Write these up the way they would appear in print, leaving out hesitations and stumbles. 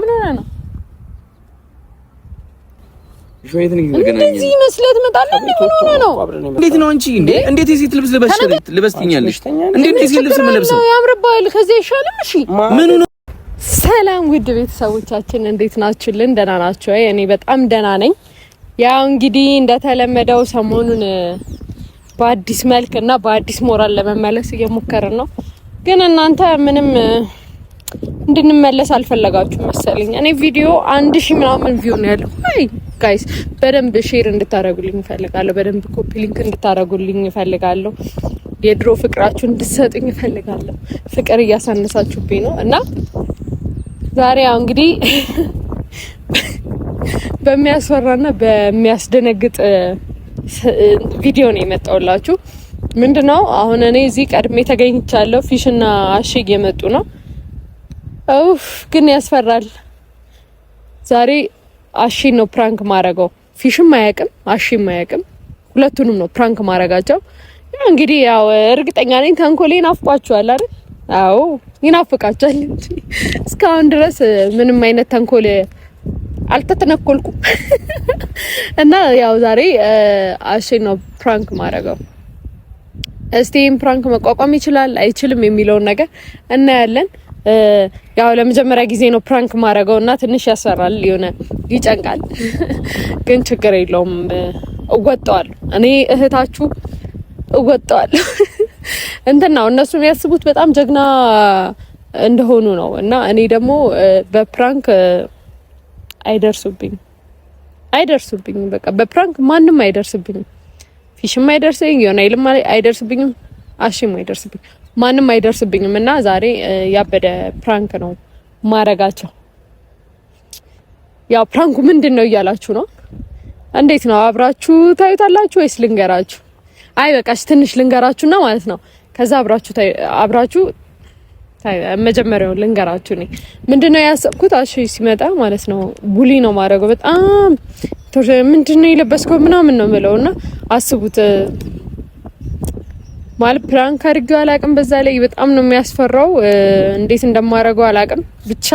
ምን ሆነ ነው ሾይት ነው ገናኝ እንደዚህ መስለት መጣለህ እንዴ ምን ሆነ ነው እንዴት ነው አንቺ እንዴት የሴት ልብስ ልበስኛለሽ እንዴት የሴት ልብስ ለብሰው ያምርባል ከዚህ ይሻላል እሺ ምን ነው ሰላም ውድ ቤተሰቦቻችን እንዴት ናችሁልን ደህና ናችሁ ወይ እኔ በጣም ደህና ነኝ ያው እንግዲህ እንደተለመደው ሰሞኑን በአዲስ መልክ እና በአዲስ ሞራል ለመመለስ እየሞከርን ነው ግን እናንተ ምንም እንድንመለስ አልፈለጋችሁም መሰለኝ እኔ ቪዲዮ 1000 ምናምን ቪው ነው ያለው አይ ጋይስ በደንብ ሼር እንድታረጉልኝ እፈልጋለሁ በደንብ ኮፒ ሊንክ እንድታረጉልኝ እፈልጋለሁ የድሮ ፍቅራችሁን እንድትሰጡኝ እፈልጋለሁ ፍቅር እያሳነሳችሁብኝ ነው እና ዛሬ ያው እንግዲህ በሚያስፈራና በሚያስደነግጥ ቪዲዮ ነው የመጣውላችሁ ምንድነው አሁን እኔ እዚህ ቀድሜ ተገኝቻለሁ ፊሽና አሽግ የመጡ ነው ኡፍ ግን ያስፈራል ዛሬ አሺ ነው ፕራንክ ማረጋው ፊሽም ማያቅም አሺም ማያቅም ሁለቱንም ነው ፕራንክ ማረጋቸው ያው እንግዲህ ያው እርግጠኛ ነኝ ተንኮሌን አፍቋቸዋል አይደል አዎ ይናፍቃቸዋል እስካሁን ድረስ ምንም አይነት ተንኮል አልተተነኮልኩም እና ያው ዛሬ አሺ ነው ፕራንክ ማረጋው እስቲም ፕራንክ መቋቋም ይችላል አይችልም የሚለውን ነገር እናያለን ያው ለመጀመሪያ ጊዜ ነው ፕራንክ ማረጋውና ትንሽ ያሰራል ይሆነ ይጨንቃል ግን ችግር የለውም እወጣዋለሁ እኔ እህታችሁ እወጣዋለሁ እንትና እነሱ የሚያስቡት በጣም ጀግና እንደሆኑ ነው እና እኔ ደግሞ በፕራንክ አይደርሱብኝ በቃ በፕራንክ ማንንም አይደርስብኝ ፊሽም አይደርስብኝ ይሆነ አይልም አይደርስብኝም አሽም አይደርስብኝ ማንንም አይደርስብኝም እና ዛሬ ያበደ ፕራንክ ነው ማረጋቸው ያው ፕራንኩ ምንድነው እያላችሁ ነው እንዴት ነው አብራችሁ ታዩታላችሁ ወይስ ልንገራችሁ አይ በቃሽ ትንሽ ልንገራችሁና ማለት ነው ከዛ አብራችሁ መጀመሪያው ልንገራችሁ ነኝ ምንድነው ያሰብኩት አሽ ሲመጣ ማለት ነው ቡሊ ነው ማረጋው በጣም ምንድነው የለበስከው ምናምን ነው ምለውና አስቡት ማለት ፕራንክ አድርጌው አላቅም በዛ ላይ በጣም ነው የሚያስፈራው እንዴት እንደማረጋው አላቅም ብቻ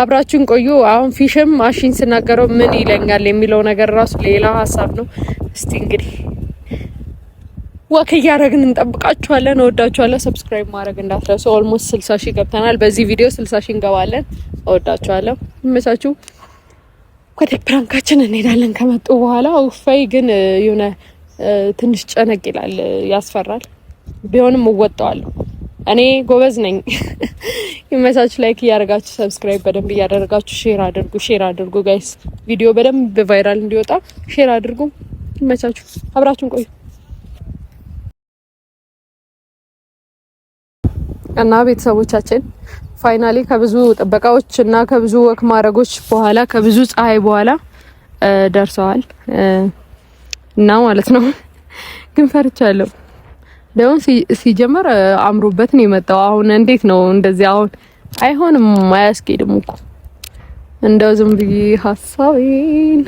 አብራችሁን ቆዩ አሁን ፊሽም አሽን ስናገረው ምን ይለኛል የሚለው ነገር ራሱ ሌላ ሐሳብ ነው እስቲ እንግዲህ ወከ ያረግን እንጠብቃችኋለን እወዳችኋለሁ ሰብስክራይብ ማድረግ እንዳትረሱ ኦልሞስት 60,000 ገብተናል በዚህ ቪዲዮ 60,000 እንገባለን እወዳችኋለሁ ይመሳችሁ ወደ ፕራንካችን እንሄዳለን ከመጡ በኋላ ኡፋይ ግን የሆነ ትንሽ ጨነቅ ይላል ያስፈራል ቢሆንም እወጣዋለሁ እኔ ጎበዝ ነኝ ይመሳችሁ ላይክ ያርጋችሁ ሰብስክራይብ በደንብ ያደርጋችሁ ሼር አድርጉ ጋይስ ቪዲዮ በደንብ ቫይራል እንዲወጣ ሼር አድርጉ ይመሳችሁ አብራችሁን ቆዩ እና ቤተሰቦቻችን ፋይናሊ ከብዙ ጥበቃዎች እና ከብዙ ወክ ማረጎች በኋላ ከብዙ ፀሐይ በኋላ ደርሰዋል እና ማለት ነው ግን ፈርቻለሁ ደውን ሲጀመር አምሮበት ነው የመጣው አሁን እንዴት ነው እንደዚህ አሁን አይሆንም ማያስኬድም እኮ እንደው ዝም ብዬ ሐሳቤን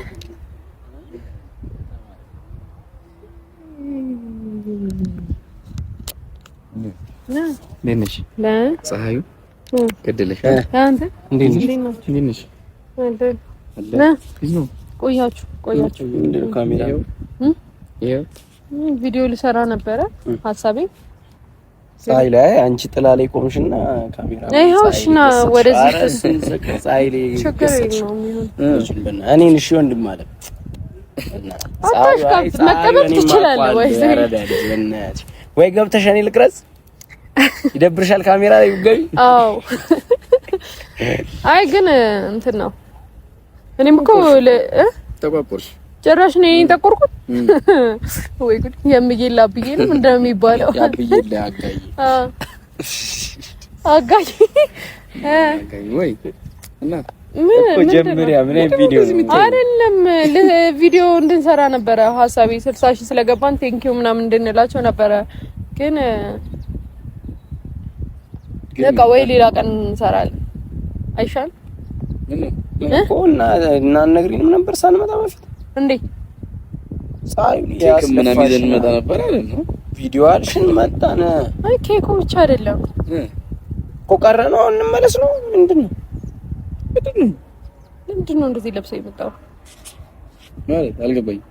ነሽ ፀሐዩ ገደለሽ አንተ እንዴት ነሽ ቆያችሁ ምንድነው ካሜራው ይሄ ቪዲዮ ልሰራ ነበረ ሐሳቤ ፀሐይ ላይ አንቺ ጥላ ላይ ቆምሽና ካሜራው አይሆሽና ወደዚህ ፀሐይ ላይ ችግር ነው የሚሆን እኔን እሺ ወንድም ማለት ፀሐይ መቀበል ትችላለህ ወይ ገብተሽ እኔ ልቅረጽ ይደብርሻል ካሜራ ላይ ይገኝ አዎ አይ ግን እንትን ነው እኔም እኮ ተቆርቆርሽ ጭራሽ ነው ተቆርቆርኩት ወይ ጉድ የምይላ ብዬ ነው እንደሚባለው ያብይላ አጋይ ወይ እና ጀምሪያ ምን ቪዲዮ አይደለም ለቪዲዮ እንድንሰራ ነበር ሐሳቤ 60,000 ስለገባን ቴንኪው ምናምን እንድንላቸው ነበር ግን ለካ ወይ ሌላ ቀን እንሰራለን አይሻል እና ነግሪንም ነበር ሳንመጣ በፊት እንዴ ፀሐይ ምናምን ይዘን መጣ ነበር አይደል ቪዲዮ አልሽን መጣነ አይ ኬኮ ብቻ አይደለም እኮ ቀረ ነው እንመለስ ነው ምንድነው በቃ ምንድን ነው እንደዚህ ለብሰህ የመጣው ማለት አልገባኝም።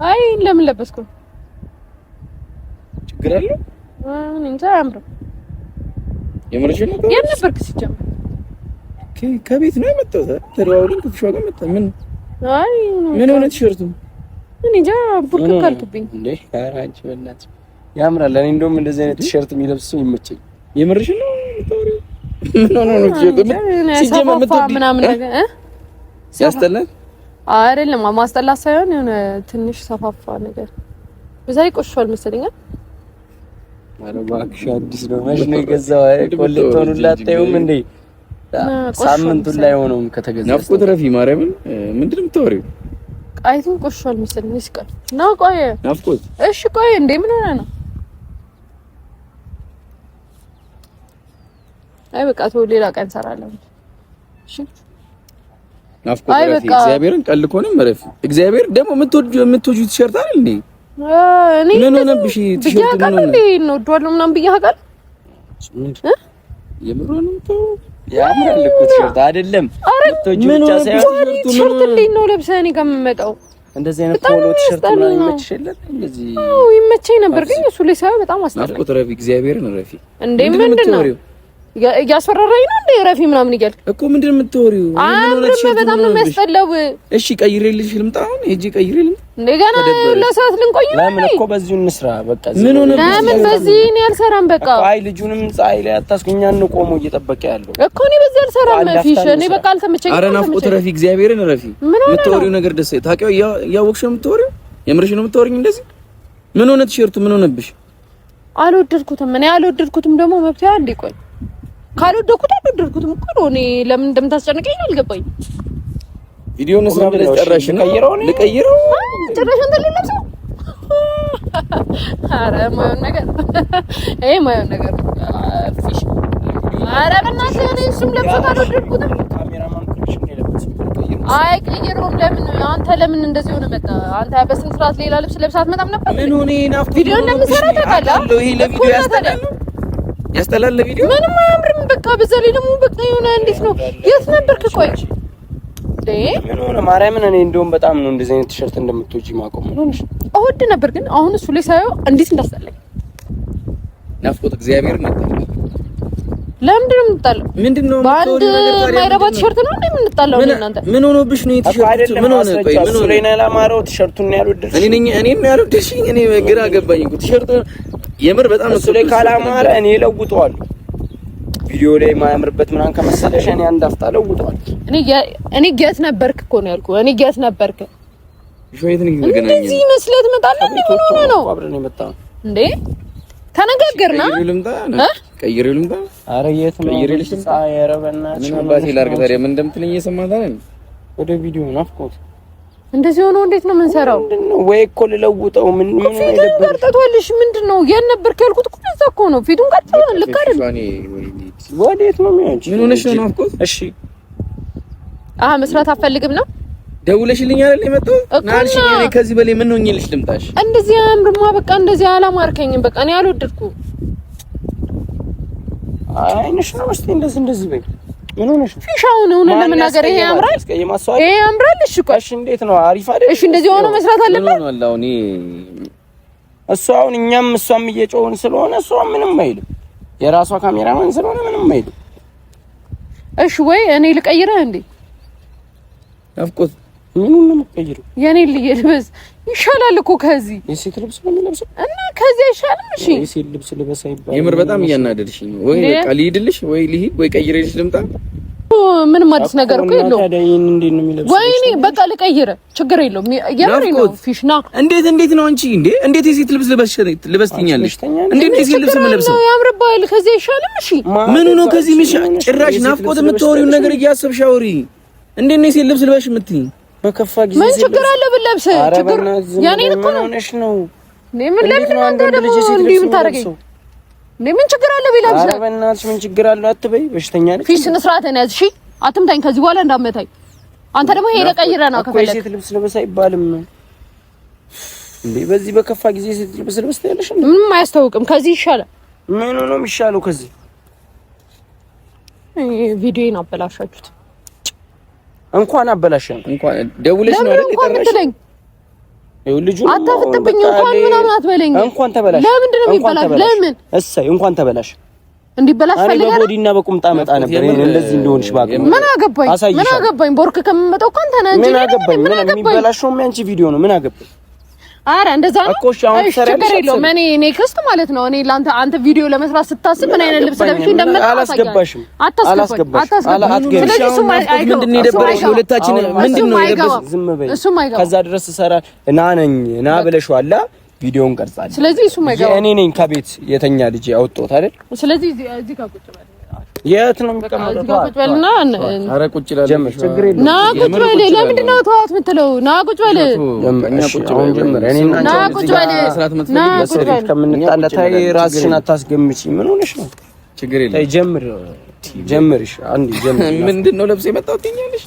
አይ ለምን ለበስኩ? ችግር አለው? እንጃ አያምርም። የምርሽ ነው? የት ነበርክ ሲጀምር? ከቤት ነው የመጣሁት። ተደዋውለን ከፍሻ ጋር መጣ። አይ ምን ሆነ ቲሸርቱ? እኔ እንጃ ቡርክ ካልክብኝ እንዴ። ኧረ አንቺ በእናትሽ ያምራል። እኔ እንደውም እንደዚህ አይነት ቲሸርት የሚለብስ ሰው ይመቸኝ። የምርሽ ነው? ምን ሆነ ነው ቲሸርቱ? ሲጀመር ምናምን ነገር ያስጠላል። አይደለም ማስጠላት ሳይሆን የሆነ ትንሽ ሰፋፋ ነገር በዛ ይቆሽሻል መሰለኝ። ኧረ እባክሽ አዲስ ነው መች ነው የገዛው? ኮሌክተሩን ላታዩም እንዴ? ሳምንቱን ላይ ሆነውም ከተገዛ ናፍቆት ረፊ ማርያምን ምንድን ነው የምታወሪው? አይቱን ቆሽሻል መሰለኝ። እስኪ ና ቆይ ናፍቆት እሺ ቆይ እንዴ ምን ሆነ ነው? አይ በቃ ተው ሌላ ቀን እንሰራለን። እሺ ናፍቆት ረፊ እግዚአብሔርን ቀልኮንም ረፊ እግዚአብሔር ደግሞ የምትወጂው ቲሸርት አይደል እንዴ? እኔ ምን ሆነብሽ? ቲሸርቱ ምን ሆነ? ነው ዶል ምናምን ብያለሁ የምሮን ነው ያምራል እኮ ቲሸርት አይደለም። ወጥቶጂ ብቻ ሳይሆን ቲሸርት እንዴት ነው ለብሰህ እኔ ጋር የምመጣው? እንደዚህ አይነት ፖሎ ቲሸርት ነው ይመችሽለት? እንደዚህ ይመቸኝ ነበር ግን እሱ ላይ ሳይሆን በጣም አስጠላኝ። ናፍቆት ረፊ እግዚአብሔርን ረፊ እንዴ ምንድን ነው እያስፈራራኝ ነው እንዴ? ረፊ ምናምን እያልክ እኮ ምንድን ነው የምትወሪው? በጣም ነው የሚያስጠላው። እሺ ቀይሬልሽ ልምጣ አሁን ሂጂ ቀይሬልኝ እንደገና ለሰዓት ልንቆይ ነው። ለምን እኮ በዚሁ እንስራ በቃ። ምን ሆነ? ለምን በዚህ እኔ አልሰራም በቃ። አይ ልጁንም ፀሐይ ላይ አታስኩኛ እንቆመው እየጠበቀ ያለው እኮ እኔ በዚህ አልሰራም። ፊሽ እኔ በቃ አልተመቸኝም። ኧረ ናፍቆት ረፊ እግዚአብሔርን ረፊ የምትወሪው ነገር ደስ ታውቂው እያወቅሽ ነው የምትወሪው? የምርሽ ነው የምትወሪኝ እንደዚህ? ምን ሆነ ቲሸርቱ ምን ሆነብሽ? አልወደድኩትም። እኔ አልወደድኩትም ደግሞ መብት አንዴ ቆይ ካልወደድኩት አልወደድኩትም እኮ ነው። እኔ ለምን እንደምታስጨንቀኝ አልገባኝ። ቪዲዮውን ስራ ብለሽ ጨራሽ ነው ልቀይረው ጨራሽ እንደ ልለብስ ነው። ኧረ ማየውን ነገር ይሄ ማየውን ነገር ፊሽ ኧረ በእናትህ እኔ እሱም ለብሶት አልወደድኩትም። ካሜራማን ኮኔክሽን የለበትም። አይ ቀይረውም። ለምን አንተ ለምን እንደዚህ ሆነ መጣ? አንተ በስንት ሰዓት ሌላ ልብስ ለብሳት መጣም ነበር? ምን ሆነ? ናፍቆት ቪዲዮ እንደምሰራ ታውቃለህ? ይሄ ለቪዲዮ ያስጠላል። ለቪዲዮ ምንም አያምርም። በቃ በዛ ላይ ደግሞ በቃ የሆነ እንዴት ነው? የት ነበርክ? ቆይ ምን ሆነ? ማርያምን እኔ እንደውም በጣም ነው እንደዚህ አይነት ቲሸርት እንደምትወጪ ማቆም ምን ሆነሽ? እወድ ነበር ግን አሁን እሱ ላይ ሳየው እንዴት እንዳስጠላኝ። ናፍቆት እግዚአብሔር ነበር። ለምንድን ነው የምንጣለው? ምንድነው በአንድ የማይረባ ቲሸርት ነው እንዴ የምንጣለው? እናንተ ምን ሆኖብሽ ነው ቲሸርት? ምን ሆነ? ቆይ ምን ሆነ? ለኔ ለማረው ቲሸርቱን ነው ያልወደድሽ? እኔ ነው ያልወደድሽኝ? እኔ ግራ ገባኝ እኮ ቲሸርቱ የምር በጣም እሱ ላይ ካላማረ እኔ ለውጠዋለሁ። ቪዲዮ ላይ ማያምርበት ምናምን ከመሰለሽ እኔ አንድ አፍታ ለውጠዋለሁ። እኔ ጌት ነበርክ እኮ ነው ያልኩህ። እኔ ጌት ነበርክ ሾይት ነው ይገናኛል። እንደዚህ መስለት መጣለ እንዴ? ምን ሆነ ነው አብረን የመጣው እንዴ? ተነጋገርና ቀይሬው ልምጣ። ኧረ የት ነው ቀይሬልሽ? ኧረ በእናትሽ ምን አባቴ ላድርግ ታዲያ? ምን እንደምትለኝ እየሰማህ አይደል? ወደ ቪዲዮ ናፍቆት እንደዚህ ሆኖ እንዴት ነው የምንሰራው? ወይ እኮ ልለውጠው ምን ቀርጠቷልሽ? ምንድነው ያን ነበር ካልኩት እኮ እዛ እኮ ነው ፊቱን ቀጥቷል። ልክ አይደል? ወዴት ነው የሚያንቺ? ምን ሆነሽ ነው ናፍቆት? እሺ መስራት አፈልግም ነው ደውለሽልኝ አይደል የመጣው? ናልሽኝ። እኔ ከዚህ በላይ ምን ሆኜልሽ ልምጣሽ? እንደዚህ አያምርማ። በቃ እንደዚህ አላማርከኝም። በቃ እኔ አልወደድኩም። አይንሽ ነው እስቲ እንደዚህ በይ። ምን ሆነሽ ነው? ፊሻው ነው ለመናገር ይሄ ያምራል። ይሄ ያምራል። እሺ ቆይ እንዴት ነው? አሪፍ አይደል? እሺ እንደዚህ ሆኖ መስራት አለበት። እሱ አሁን እኛም እሷም እየጮህን ስለሆነ እሷ ምንም አይልም። የራሷ ካሜራማን ስለሆነ ምንም አይልም። እሺ ወይ እኔ ልቀይረህ እንዴ? ናፍቆት ምን ነው የምትቀይረው? የኔ ልብስ ይሻላል እኮ ከዚህ። የሴት ልብስ ነው የሚለብሰው እና ከዚህ አይሻልም? እሺ የሴት ልብስ ልበስ አይባልም። የምር በጣም እያናደድሽኝ ነው። ወይ በቃ ልሂድልሽ፣ ወይ ልሂድ፣ ወይ ቀይሬልሽ ልምጣ። ምንም አዲስ ነገር እኮ የለውም። ታዲያ ይሄን እንዴት ነው የሚለብሰው? ወይኔ በቃ ልቀይረ ችግር የለውም። የምሬ ነው ፊሽና እንዴት ነው አንቺ እንዴ? እንዴት የሴት ልብስ ልበስ ትኛለሽ? እንዴት የሴት ልብስ የምለብሰው? ያምርባል። ከዚህ አይሻልም? እሺ ምኑ ነው ከዚህ ጭራሽ ናፍቆት የምትወሪውን ነገር እያሰብሽ አውሪ። እንዴት ነው የሴት ልብስ ልበሽ የምትይኝ? በከፋ ጊዜ ምን ችግር አለ ብለብስ? ችግር ያኔ እኮ ነው ምን ለምን ነው አንተ ደግሞ እንዲህ የምታደርገኝ? ምን ችግር አለ ቢለብስ? ኧረ በእናትሽ ምን ችግር አለ አትበይ። በሽተኛ ነሽ። ፊሽ ስነስርዓትን ያዝ። እሺ አትምታኝ ከዚህ በኋላ እንዳትመታኝ። አንተ ደግሞ ሄደህ ቀይረህ ነው ከፈለክ። የሴት ልብስ ልበስ አይባልም እንዴ? በዚህ በከፋ ጊዜ የሴት ልብስ ልበስ ትያለሽ እንዴ? ምንም አያስታውቅም። ከዚህ ይሻላል። ምኑ ነው የሚሻለው ከዚህ? ቪዲዮን አበላሻችሁት። እንኳን አበላሽን እንኳን ደውለሽ ነው አይደል የጠራሽኝ? ልጁ አታፍጥብኝ እንኳን ምናምን አትበለኝ። እንኳን ተበላሽ። ለምንድን ነው የሚበላሽ? ለምን እሰይ እንኳን ተበላሽ። እንዲበላሽ ፈልገህ ነው? በቦዲና በቁምጣ መጣ ነበር እንደዚህ እንደሆንሽ ባቀ። ምን አገባኝ? ቦርክ ከመመጣው ካንተ ነህ እንጂ ምን አገባኝ? ምን የሚበላሽው ያንቺ ቪዲዮ ነው። ምን አገባኝ? አረ እንደዛ ነው እኮ ሻውን ሰራለሽ። እኔ ኔክስት ማለት ነው። እኔ ላንተ አንተ ቪዲዮ ለመስራት ስታስብ ምን አይነት ልብስ ለብሼ እንደምመጣ አላስገባሽም። ስለዚህ እሱ ምንድን ነው የደበረሽ? ሁለታችን ምንድን ነው የደበረሽ? ዝም በይ። ከዛ ድረስ ሰራ ና ብለሽዋል። ቪዲዮውን ቀርጻለሁ። ስለዚህ እሱ ማይገባ እኔ ነኝ ከቤት የተኛ ልጅ ያወጣሁት አይደል? ስለዚህ እዚህ ጋር ቁጭ በል። የት ነው የሚቀመጠው? ቁጭ በልና ኧረ ቁጭ ይላል። ችግር የለውም። ና ቁጭ በል። ለምንድን ነው ተዋት የምትለው? ና ቁጭ በል። እኛ ቁጭ በል ጀመረ። እኔና ና ቁጭ በል። ና ቁጭ በል። ከምንጣላ ታይ ራስሽን አታስገምጪ። ምን ሆነሽ ነው? ችግር የለውም። ታይ ጀምርሽ አንዴ ጀምር። ምንድን ነው ለብሰህ የመጣው ትኛለሽ?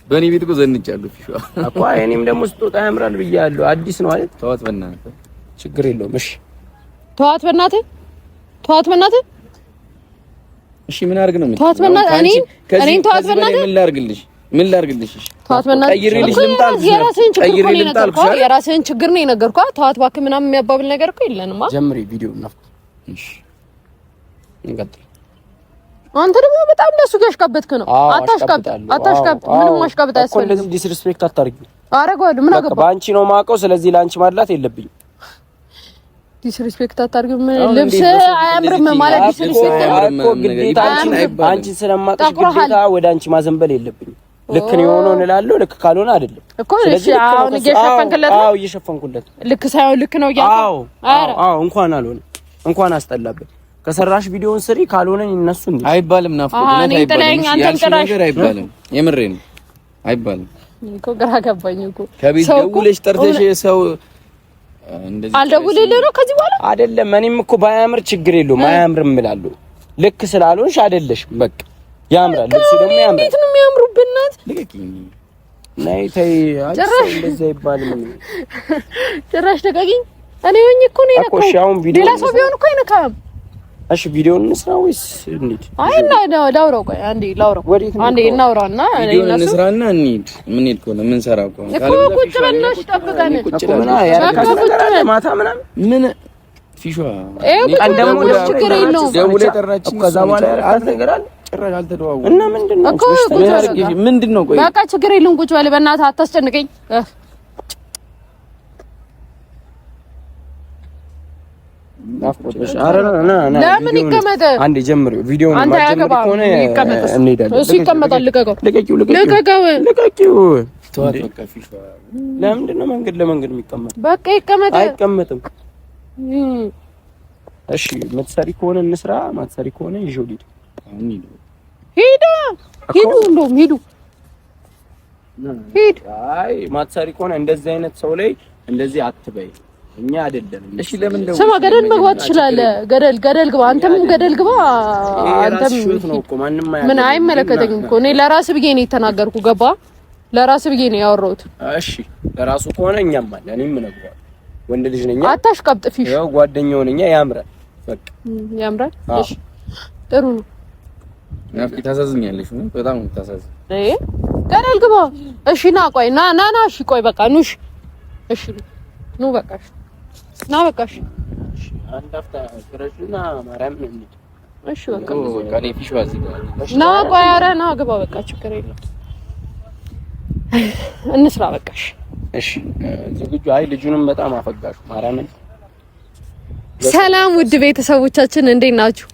በእኔ ቤት እኮ ዘንጫለሁ ፊሽዋ እኮ እኔም ደግሞ ስትወጣ ያምራል ብያለሁ። አዲስ ነው አይደል? ተዋት በእናትህ። ችግር የለውም። እሺ ተዋት በእናትህ። ተዋት በእናትህ። እሺ ምን አድርግ ነው? ተዋት በእናትህ። እኔን ተዋት በእናትህ። ምን ላድርግልሽ? እሺ ተዋት በእናትህ። ቀይሬልሽ ልምጣ አልኩሽ። የራስህን ችግር ነው የነገርኩህ። ተዋት እባክህ ምናምን የሚያባብል ነገር እኮ የለንም። ጀምሪ ቪዲዮ ነው። እሺ እንቀጥል። አንተ ደግሞ በጣም ለሱ ያሽቃበጥክ ነው። አታሽቃብጥ። ምንም ማሽቃበጥ አያስፈልግም። እንደዚህ ዲስሪስፔክት አታርጊ። አረጋለሁ። ምን አገባ? ባንቺ ነው ማውቀው። ስለዚህ ላንቺ ማድላት የለብኝም። ዲስሪስፔክት አታርጊ። ልብስ አያምርም ማለት ዲስሪስፔክት እኮ ግዴታ አንቺን ስለማውቅሽ ግዴታ ወደ አንቺ ማዘንበል የለብኝም። ልክ ነው የሆነውን እላለሁ። ልክ ካልሆነ አይደለም እኮ። እሺ አሁን እየሸፈንክለት ነው? አዎ እየሸፈንኩለት። ልክ ሳይሆን ልክ ነው እያልኩ። አዎ እንኳን አልሆነ እንኳን አስጠላበት። ከሰራሽ ቪዲዮውን ስሪ፣ ካልሆነ ይነሱ እንዴ አይባልም። ናፍቆት ነው አይባልም። አይባልም። የምሬን ነው አይባልም እኮ። ግራ ገባኝ እኮ። ከቤት ደውለሽ ጠርተሽ ሰው እንደዚህ አልደውልልህ ነው ከዚህ በኋላ አይደለም። እኔም እኮ ባያምር ችግር የለውም አያምርም እላለሁ። ልክ ስላልሆንሽ አይደለሽም። በቃ ያምራል። ልብሱ ደግሞ ያምራል። እንዴት ነው የሚያምሩብህ? እናት ልቀቂኝ። ነይ ተይ። አጭር እንደዛ አይባልም። ጭራሽ ልቀቂኝ። እኔ ሆኜ እኮ ነው የነካው። ሌላ ሰው ቢሆን እኮ አይነካም። እሺ ቪዲዮውን እንስራ ወይስ እንዴት? አይ ላውራው። ቆይ አንዴ ላውራው። አንዴ እናውራና ቪዲዮውን እንስራና እንሂድ። ምን ሄድ ከሆነ ምን ሰራ ከሆነ እኮ ቁጭ በልናሽ ጠብቀን ማታ ምናምን ምን ፊሽዋ ቀደም ችግር የለውም። ደውለህ ጠራችኝ። ከዛ በኋላ ያልካት ነገር አለ ጭራሽ አልተደዋወልንም እና ምንድነው እኮ ምንድነው? ቆይ በቃ ችግር የለውም። ቁጭ በል በእናትህ አታስጨንቀኝ። ለምን ይቀመጥ? አንዴ ጀምሪው ቪዲዮውን ማጀመር ከሆነ እንሄዳለን። እሱ ይቀመጣል። ልቀቀው። ተዋት በቃ ፊሽዋ። ለምንድን ነው መንገድ ለመንገድ የሚቀመጥ? በቃ ይቀመጥ። አይቀመጥም። እሺ የምትሰሪ ከሆነ እንስራ፣ ማትሰሪ ከሆነ ይዤው ልሂድ። ሂድ። አይ ማትሰሪ ከሆነ እንደዚህ አይነት ሰው ላይ እንደዚህ አትበይ። እኛ አይደለም። እሺ ለምን ደው ስማ፣ ገደል መግባት ትችላለህ። ገደል ግባ። አንተም ገደል ግባ። አንተም ነው እኮ ማንንም ምን አይመለከተኝም እኮ። እኔ ለራስህ ብዬ ነው የተናገርኩ። ገባ? ለራስህ ብዬ ነው ያወራሁት። እሺ ለራሱ ከሆነ እኛም አለ። እኔም እነግረዋለሁ። ወንድ ልጅ ነኝ። አታሽቃብጥ። ፊሽ ያው ጓደኛው ነኝ። ያምራል። በቃ ያምራል። እሺ ጥሩ ነው። ናፍቂ ታሳዝኛለሽ። በጣም ታሳዝኝ። ገደል ግባ። እሺ ና ቆይ ና እሺ ቆይ በቃ ኑሽ። እሺ ኑ በቃሽ። ና በቃሽ። እሺ አንድ አፍታ ፍረሽና ማርያም ነኝ። እሺ በቃ እኔ ፊሽዋ እዚህ ጋር ና ቆይ። ኧረ ና ግባ በቃ ችግር የለም። እንስራ በቃሽ። እሺ ዝግጁ? አይ ልጁንም በጣም አፈጋሹ ማርያምን። ሰላም ውድ ቤተሰቦቻችን እንዴት ናችሁ?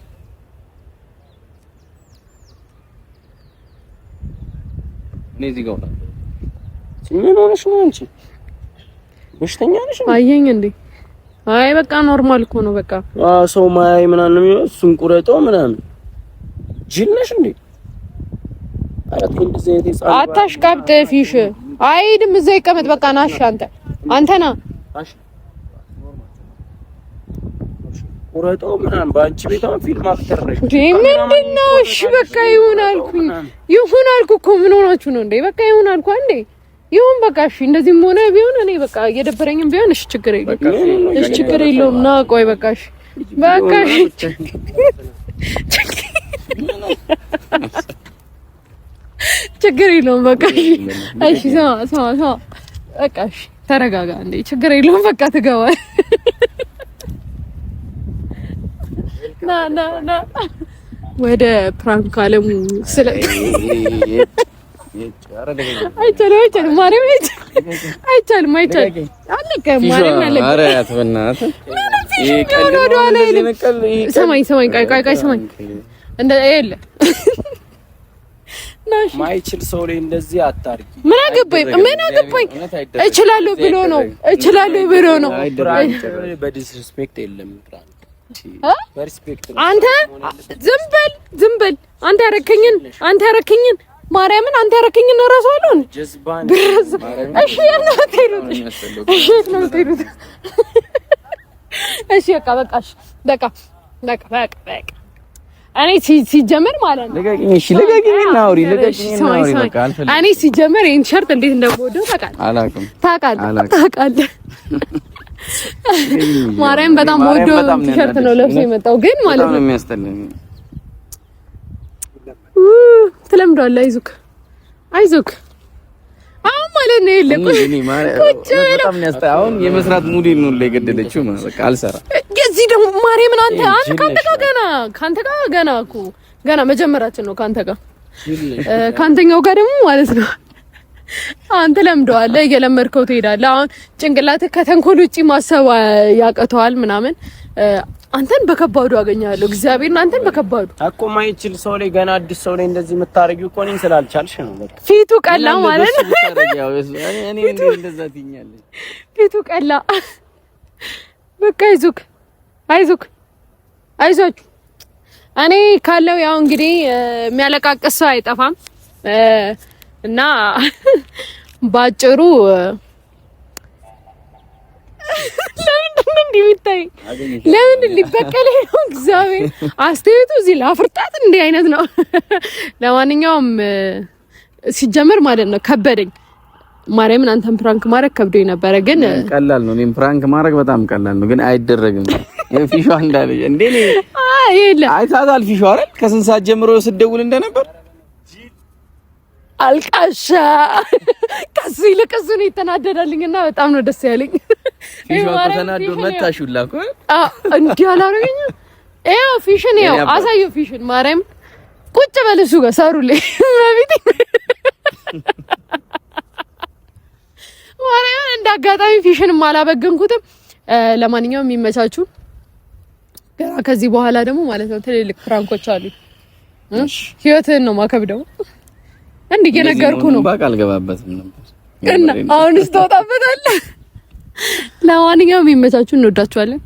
እኔ እዚህ ጋር ነው። ምን ሆነሽ ነው አንቺ? በሽተኛ ነሽ? አየኝ እንዴ? አይ በቃ ኖርማል እኮ ነው። በቃ ሰው ማይ ምናምን እሱን ቁረጠው ምናምን ጅል ነሽ እንዴ? አራት እንደዚህ አይነት ይጻፍ አታሽቃብጥ። ፊሽ አይድም እዛ ይቀመጥ። በቃ ናሽ አንተ ና ቁረጠው ምናምን። በአንቺ ቤት አሁን ፊልም አክተር ነሽ እንዴ? ምንድነው? እሺ በቃ ይሁን አልኩኝ። ይሁን አልኩ እኮ ምን ሆናችሁ ነው እንዴ? በቃ ይሁን አልኩ አንዴ ይሁን በቃ እሺ። እንደዚህም ሆነ ቢሆን እኔ በቃ እየደበረኝም ቢሆን እሺ ችግር የለውም። እሺ ችግር የለውም። ና ቆይ በቃ እሺ በቃ እሺ ችግር የለውም በቃ እሺ ስማ በቃ እሺ ተረጋጋ እንዴ ችግር የለውም በቃ ትገባለህ ና ወደ ፕራንክ አለሙ ስለ አይቻልም ማርያም አይቻልም አለቀ ማርያም አለቀ ኧረ ያትበናት ሰማኝ ሰማኝ እንደ የለ ማይችል ሰው ላይ እንደዚህ አታርጊ ምን አገባኝ እችላለሁ ብሎ ነው በዲስሪስፔክት የለም ፕራንክ አንተ ዝም በል አንተ ያረከኝን ማርያምን አንተ ያረከኝን ነው ራሱ አሉን እሺ እሺ በቃ እኔ ሲጀመር ማለት ነው ልቀቂኝና አውሪ በቃ እኔ ሲጀመር ይሄን ሸርት እንዴት እንደምወደው ታውቃለህ ማርያም በጣም ወደው ቲሸርት ነው ለብሶ የመጣው ግን ማለት ነው የሚያስጠላኝ ትለምደዋለህ አይዞክ አሁን ማለት ነው የለም በጣም ያስጠላ አሁን የመስራት ሙድ ነው ለገደለችው በቃ አልሰራ እዚህ ደግሞ ማርያምን አንተ ካንተ ጋር ገና እኮ ገና መጀመራችን ነው ካንተኛው ጋር ደግሞ ማለት ነው አንተ ለምደዋለህ እየለመድከው ትሄዳለህ አሁን ጭንቅላትህ ከተንኮል ውጪ ማሰብ ያቀተዋል ምናምን አንተን በከባዱ አገኛለሁ እግዚአብሔርን አንተን በከባዱ እኮ ማይችል ሰው ላይ ገና አዲስ ሰው ላይ እንደዚህ የምታረጊው እኮ እኔን ስላልቻልሽ ነው በቃ ፊቱ ቀላ ማለት ነው እኔ እንደዛ ትኛለሽ ፊቱ ቀላ በቃ አይዞክ እኔ ካለው ያው እንግዲህ የሚያለቃቅስ ሰው አይጠፋም እና ባጭሩ ለምን ሊበቀል ነው እግዚአብሔር አስተያየቱ እዚህ ላፍርጣት እንደ አይነት ነው ለማንኛውም ሲጀመር ማለት ነው ከበደኝ ማርያምን አንተን ፕራንክ ማድረግ ከብዶኝ ነበረ ግን ቀላል ነው እኔም ፕራንክ ማድረግ በጣም ቀላል ነው ግን አይደረግም ፊሾ እንዳለኝ እንዴ አይታታል ፊሾ አይደል ከስንት ሰዓት ጀምሮ ስደውል እንደነበር አልቃሻ ከሱ ይልቅ እሱ ነው የተናደዳልኝና በጣም ነው ደስ ያለኝ ፊሾ ተናዶ መታሹላ እኮ እንዲህ አላረገኝ ፊሽን አሳየው ፊሽን ማርያም ቁጭ በል እሱ ጋር ሰሩልኝ ማቢት ማርያም እንዳጋጣሚ ፊሽንም አላበገንኩትም ለማንኛውም የሚመቻቹ ገና ከዚህ በኋላ ደግሞ ማለት ነው ትልልቅ ፍራንኮች አሉ ህይወትን ነው ማከብደው እንዴ የነገርኩ ነው ባቃ አልገባበትም ነበር እና አሁንስ ተወጣበታለህ ለማንኛውም የሚመቻቹ እንወዳችኋለን